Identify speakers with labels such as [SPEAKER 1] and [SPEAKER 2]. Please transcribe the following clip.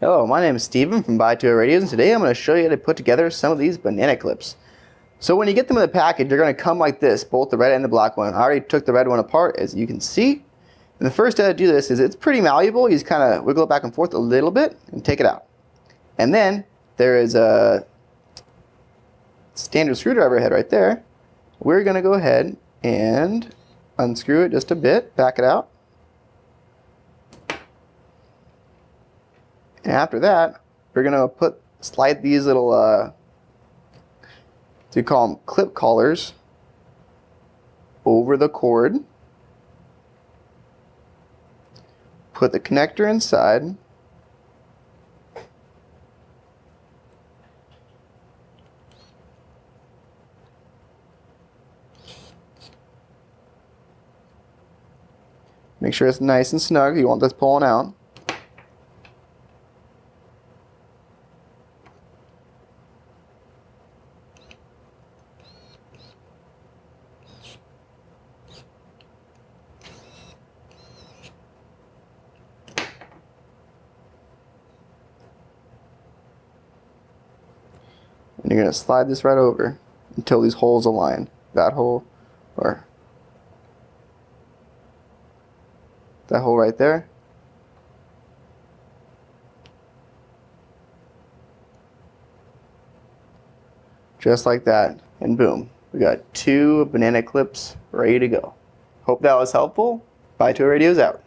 [SPEAKER 1] Hello, my name is Steven from Buy 2 Radios, and today I'm going to show you how to put together some of these banana clips. So when you get them in the package, they're going to come like this, both the red and the black one. I already took the red one apart, as you can see. And the first way to do this is it's pretty malleable. You just kind of wiggle it back and forth a little bit and take it out. And then there is a standard screwdriver head right there. We're going to go ahead and unscrew it just a bit, back it out. And after that, we're going to slide these little, we call them clip collars, over the cord. Put the connector inside. Make sure it's nice and snug. You want this pulling out. And you're going to slide this right over until these holes align. That hole, or that hole right there. Just like that, and boom, we got 2 banana clips ready to go. Hope that was helpful. Buy 2 Radios out.